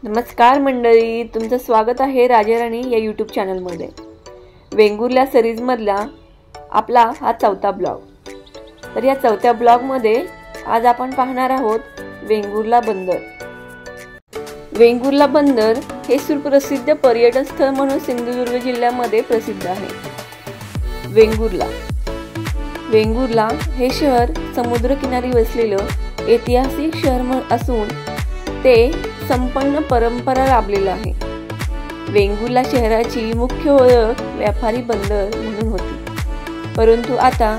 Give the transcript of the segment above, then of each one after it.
नमस्कार मंडळी, तुमचं स्वागत आहे राजाराणी या यूट्यूब चॅनलमध्ये। वेंगुर्ला सिरीजमधला आपला हा चौथा ब्लॉग। तर या चौथ्या ब्लॉगमध्ये आज आपण पाहणार आहोत वेंगुर्ला बंदर। वेंगुर्ला बंदर हे सुप्रसिद्ध पर्यटन स्थळ म्हणून सिंधुदुर्ग जिल्ह्यामध्ये प्रसिद्ध आहे। वेंगुर्ला हे शहर समुद्रकिनारी वसलेलं ऐतिहासिक शहर असून ते संपन्न परंपरा लाभलेलं आहे। वेंगुर्ला शहराची मुख्य ओळख व्यापारी बंदर म्हणून होती, परंतु आता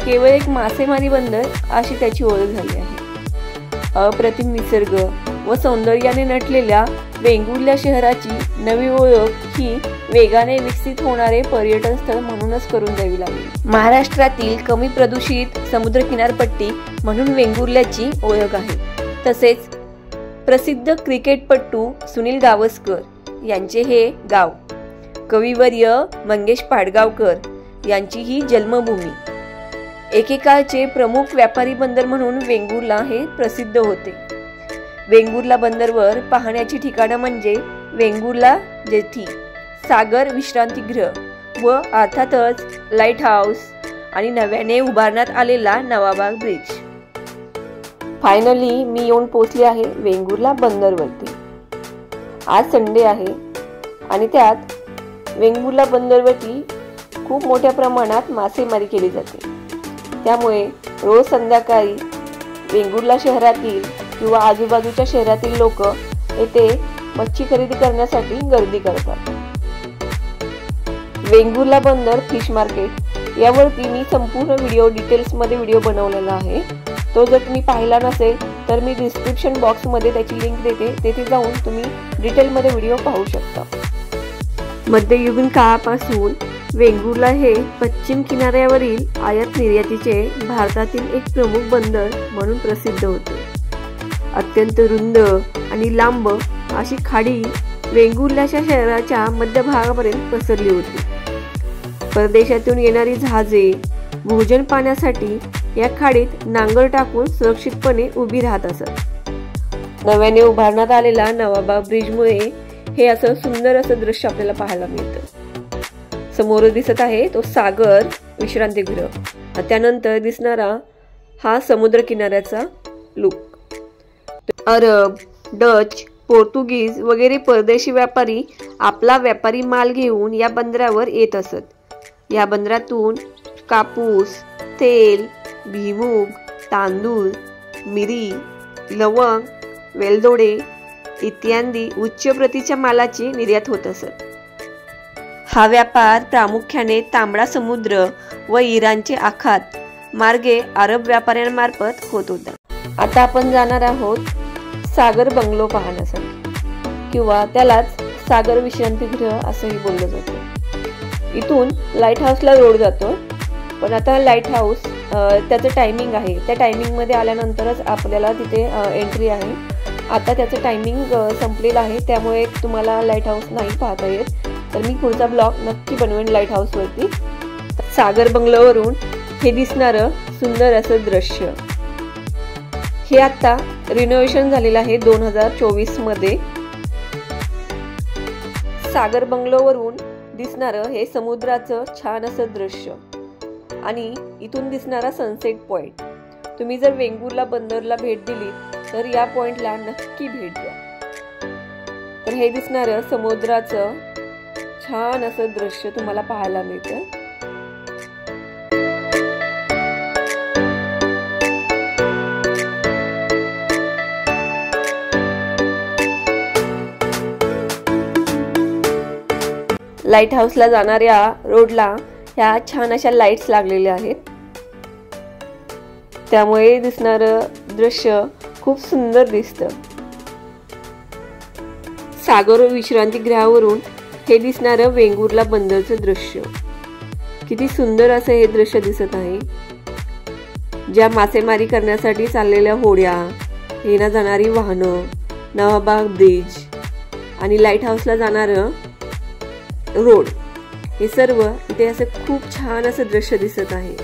केवळ एक मासेमारी बंदर अशी त्याची ओळख झाली आहे। अप्रतिम निसर्ग व सौंदर्याने नटलेल्या वेंगुर्ला शहराची नवी ओळख ही वेगाने विकसित होणारे पर्यटन स्थळ म्हणूनच करून द्यावी लागली। महाराष्ट्रातील कमी प्रदूषित समुद्र किनारपट्टी म्हणून वेंगुर्ल्याची ओळख आहे। तसेच प्रसिद्ध क्रिकेटपटू सुनील गावस्कर यांचे हे गाव, कविवर्य मंगेश पाडगावकर यांची ही जन्मभूमी, एकेकाळचे प्रमुख व्यापारी बंदर म्हणून वेंगुर्ला हे प्रसिद्ध होते। वेंगुर्ला बंदरवर पाहण्याची ठिकाणं म्हणजे वेंगुर्ला जेटी, सागर विश्रांतीगृह व अर्थातच लाईट हाऊस आणि नव्याने उभारण्यात आलेला नवाबाग ब्रिज। फायनली मी येऊन पोहोचले आहे वेंगुर्ला बंदरवरती। आज संडे आहे आणि त्यात वेंगुर्ला बंदरवरती खूप मोठ्या प्रमाणात मासेमारी केली जाते। त्यामुळे रोज संध्याकाळी वेंगुर्ला शहरातील किंवा आजूबाजूच्या शहरातील लोक येथे मच्छी खरेदी करण्यासाठी गर्दी करतात। वेंगुर्ला बंदर फिश मार्केट यावरती मी संपूर्ण डिटेल्समध्ये व्हिडिओ बनवलेला आहे। तो जर तुम्ही पाहिला नसेल तर मी डिस्क्रिप्शन बॉक्समध्ये त्याची लिंक देते, तेथे जाऊन तुम्ही डिटेलमध्ये व्हिडिओ पाहू शकता। मध्ययुगीन काळापासून वेंगुर्ला हे पश्चिम किनाऱ्यावरील आयात निर्यातीचे भारतातील एक प्रमुख बंदर म्हणून प्रसिद्ध होते। अत्यंत रुंद आणि लांब अशी खाडी वेंगुर्ल्याच्या शहराच्या मध्यभागापर्यंत पसरली होती। परदेशातून येणारी जहाजे भोजन पाण्यासाठी या खाडीत नांगर टाकून सुरक्षितपणे उभी राहत असत। नव्याने उभारण्यात आलेला नवाबाग ब्रिजमुळे हे असं सुंदर असं दृश्य आपल्याला पाहायला मिळतं। समोर दिसत आहे तो सागर विश्रांतीगृह, त्यानंतर दिसणारा हा समुद्र किनाऱ्याचा लुक। अरब, डच, पोर्तुगीज वगैरे परदेशी व्यापारी आपला व्यापारी माल घेऊन या बंदरावर येत असत। या बंदरातून कापूस, तेल, भुईमूग, तांदूळ, मिरी, लवंग, वेलदोडे इत्यादी उच्च प्रतीच्या मालाची निर्यात होत असत। हा व्यापार प्रामुख्याने तांबडा समुद्र व इराणचे आखात मार्गे अरब व्यापाऱ्यांमार्फत होत होता। आता आपण जाणार आहोत सागर बंगलो पाहण्यासाठी, किंवा त्यालाच सागर विश्रांतीगृह असंही बोललं जातं। इथून लाईट हाऊसला रोड जातो, पण आता लाईट हाऊस त्याचं टायमिंग आहे, त्या टायमिंगमध्ये आल्यानंतरच आपल्याला तिथे एंट्री आहे। आता त्याचं टायमिंग संपलेलं आहे, त्यामुळे तुम्हाला लाईट हाऊस नाही पाहता येत। तर मी पुढचा ब्लॉग नक्की बनवेन लाईट हाऊसवरती। सागर बंगलोवरून हे दिसणारं सुंदर असं दृश्य, हे आता रिनोव्हेशन झालेलं आहे 2024 मध्ये। सागर बंगलोवरून दिसणारं हे समुद्राचं छान असं दृश्य आणि इथून दिसणारा सनसेट पॉइंट। तुम्ही जर वेंगुर्ला बंदरला भेट दिली तर या पॉइंटला नक्की भेट द्या। तर हे दिसणारं समुद्राचं छान असं दृश्य तुम्हाला पाहायला मिळतं। लाईट हाऊसला जाणाऱ्या रोडला ह्या छान अशा लाईट्स लागलेल्या आहेत, त्यामुळे दिसणारं दृश्य खूप सुंदर दिसतं। सागर विश्रांतीगृहावरून हे दिसणारं वेंगुर्ला बंदरचं दृश्य, किती सुंदर असं हे दृश्य दिसत आहे। ज्या मासेमारी करण्यासाठी चाललेल्या होड्या, येणं जाणारी वाहनं, नवाबाग ब्रिज आणि लाईट हाऊसला जाणारं रोड, हे सर्व इथे असं खूप छान असं दृश्य दिसत आहे।